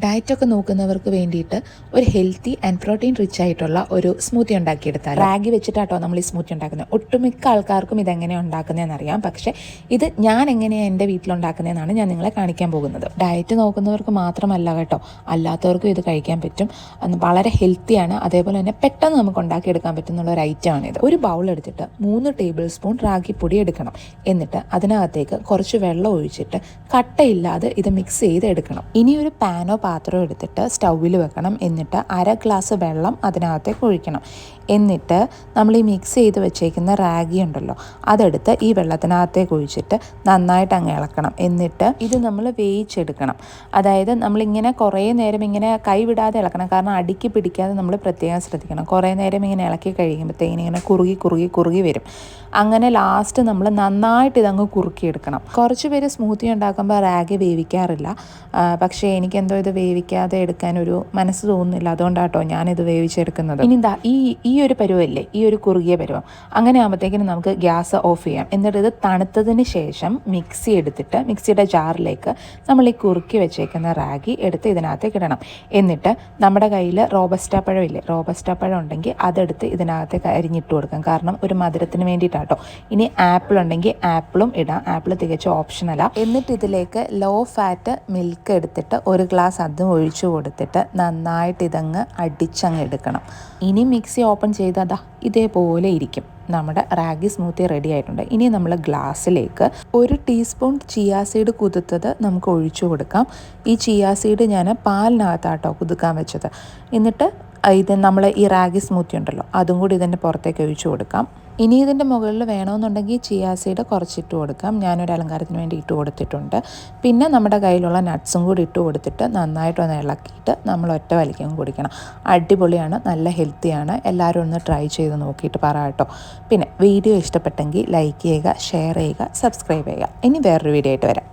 ഡയറ്റൊക്കെ നോക്കുന്നവർക്ക് വേണ്ടിയിട്ട് ഒരു healthy and protein rich ആയിട്ടുള്ള ഒരു സ്മൂത്തി ഉണ്ടാക്കിയെടുത്താൽ റാഗി വെച്ചിട്ടാട്ടോ നമ്മൾ ഈ സ്മൂത്തി ഉണ്ടാക്കുന്നത്. ഒട്ടുമിക്ക ആൾക്കാർക്കും ഇതെങ്ങനെയാണ് ഉണ്ടാക്കുന്നതെന്ന് അറിയാം. പക്ഷേ ഇത് ഞാൻ എങ്ങനെയാണ് എൻ്റെ വീട്ടിലുണ്ടാക്കുന്നതെന്നാണ് ഞാൻ നിങ്ങളെ കാണിക്കാൻ പോകുന്നത്. ഡയറ്റ് നോക്കുന്നവർക്ക് മാത്രമല്ല കേട്ടോ, അല്ലാത്തവർക്കും ഇത് കഴിക്കാൻ പറ്റും. വളരെ ഹെൽത്തിയാണ്, അതേപോലെ തന്നെ പെട്ടെന്ന് നമുക്ക് ഉണ്ടാക്കിയെടുക്കാൻ പറ്റുന്ന ഒരു ഐറ്റമാണിത്. ഒരു ബൗൾ എടുത്തിട്ട് 3 ടേബിൾ സ്പൂൺ റാഗിപ്പൊടി എടുക്കണം. എന്നിട്ട് അതിനകത്തേക്ക് കുറച്ച് വെള്ളം ഒഴിച്ചിട്ട് കട്ടയില്ലാതെ ഇത് മിക്സ് ചെയ്ത് എടുക്കണം. ഇനി ഒരു പാനോ പാത്രം എടുത്തിട്ട് സ്റ്റൗവിൽ വെക്കണം. എന്നിട്ട് 1/2 ഗ്ലാസ് വെള്ളം അതിനകത്തേക്ക് ഒഴിക്കണം. എന്നിട്ട് നമ്മൾ ഈ മിക്സ് ചെയ്ത് വെച്ചേക്കുന്ന റാഗി ഉണ്ടല്ലോ, അതെടുത്ത് ഈ വെള്ളത്തിനകത്തേക്ക് ഒഴിച്ചിട്ട് നന്നായിട്ട് അങ്ങ് ഇളക്കണം. എന്നിട്ട് ഇത് നമ്മൾ വേവിച്ചെടുക്കണം. അതായത് നമ്മളിങ്ങനെ കുറേ നേരം ഇങ്ങനെ കൈ വിടാതെ ഇളക്കണം, കാരണം അടിക്ക് പിടിക്കാതെ നമ്മൾ പ്രത്യേകം ശ്രദ്ധിക്കണം. കുറേ നേരം ഇങ്ങനെ ഇളക്കി കഴിയുമ്പോഴത്തേക്കിന് ഇങ്ങനെ കുറുകി വരും. അങ്ങനെ ലാസ്റ്റ് നമ്മൾ നന്നായിട്ട് ഇതങ്ങ് കുറുക്കിയെടുക്കണം. കുറച്ച് പേര് സ്മൂത്തി ഉണ്ടാക്കുമ്പോൾ റാഗി വേവിക്കാറില്ല. പക്ഷേ എനിക്കെന്തോ ഇത് വേവിക്കാതെ എടുക്കാനൊരു മനസ്സ് തോന്നുന്നില്ല. അതുകൊണ്ടാട്ടോ ഞാനിത് വേവിച്ചെടുക്കുന്നത്. ഇനി എന്താ ഈ ഒരു പരുവല്ലേ, ഈ ഒരു കുറുകിയ പരുവം, അങ്ങനെ ആകുമ്പോഴത്തേക്കിനും നമുക്ക് ഗ്യാസ് ഓഫ് ചെയ്യാം. എന്നിട്ട് ഇത് തണുത്തതിന് ശേഷം മിക്സി എടുത്തിട്ട് മിക്സിയുടെ ജാറിലേക്ക് നമ്മൾ ഈ കുറുക്കി വെച്ചേക്കുന്ന റാഗി എടുത്ത് ഇതിനകത്തേക്ക് ഇടണം. എന്നിട്ട് നമ്മുടെ കയ്യിൽ റോബസ്റ്റ പഴമില്ലേ, റോബസ്റ്റ പഴം ഉണ്ടെങ്കിൽ അതെടുത്ത് ഇതിനകത്തേക്ക് അരിഞ്ഞിട്ട് കൊടുക്കാം, കാരണം ഒരു മധുരത്തിന് വേണ്ടിയിട്ടാട്ടോ. ഇനി ആപ്പിൾ ഉണ്ടെങ്കിൽ ആപ്പിളും ഇടാം, ആപ്പിൾ തികച്ചും ഓപ്ഷനല്ല. എന്നിട്ട് ഇതിലേക്ക് ലോ ഫാറ്റ് മിൽക്ക് എടുത്തിട്ട് 1 ഗ്ലാസ് അതും ഒഴിച്ചു കൊടുത്തിട്ട് നന്നായിട്ട് ഇതങ്ങ് അടിച്ചങ്ങ് എടുക്കണം. ഇനി മിക്സി ഓപ്പൺ ചെയ്താൽ ഇതേപോലെ ഇരിക്കും. നമ്മുടെ റാഗി സ്മൂത്തി റെഡി ആയിട്ടുണ്ട്. ഇനി നമ്മൾ ഗ്ലാസ്സിലേക്ക് 1 ടീസ്പൂൺ ചിയാ സീഡ് കുതിർത്തത് നമുക്ക് ഒഴിച്ചു കൊടുക്കാം. ഈ ചിയാ സീഡ് ഞാൻ പാലിനകത്താട്ടോ കുതിർക്കാൻ വെച്ചത്. എന്നിട്ട് ഇത് നമ്മൾ ഈ റാഗി സ്മൂത്തി ഉണ്ടല്ലോ, അതും കൂടി ഇതിൻ്റെ പുറത്തേക്ക് ഒഴിച്ചു കൊടുക്കാം. ഇനി ഇതിൻ്റെ മുകളിൽ വേണമെന്നുണ്ടെങ്കിൽ ചിയാ സീഡ് കുറച്ചിട്ട് കൊടുക്കാം. ഞാനൊരു അലങ്കാരത്തിന് വേണ്ടി ഇട്ട് കൊടുത്തിട്ടുണ്ട്. പിന്നെ നമ്മുടെ കയ്യിലുള്ള നട്ട്സും കൂടി ഇട്ട് കൊടുത്തിട്ട് നന്നായിട്ടൊന്ന് ഇളക്കിയിട്ട് നമ്മൾ ഒറ്റ വലിക്കും കുടിക്കണം. അടിപൊളിയാണ്, നല്ല ഹെൽത്തിയാണ്. എല്ലാവരും ഒന്ന് ട്രൈ ചെയ്ത് നോക്കിയിട്ട് പറ കേട്ടോ. പിന്നെ വീഡിയോ ഇഷ്ടപ്പെട്ടെങ്കിൽ ലൈക്ക് ചെയ്യുക, ഷെയർ ചെയ്യുക, സബ്സ്ക്രൈബ് ചെയ്യുക. ഇനി വേറൊരു വീഡിയോ ആയിട്ട് വരാം.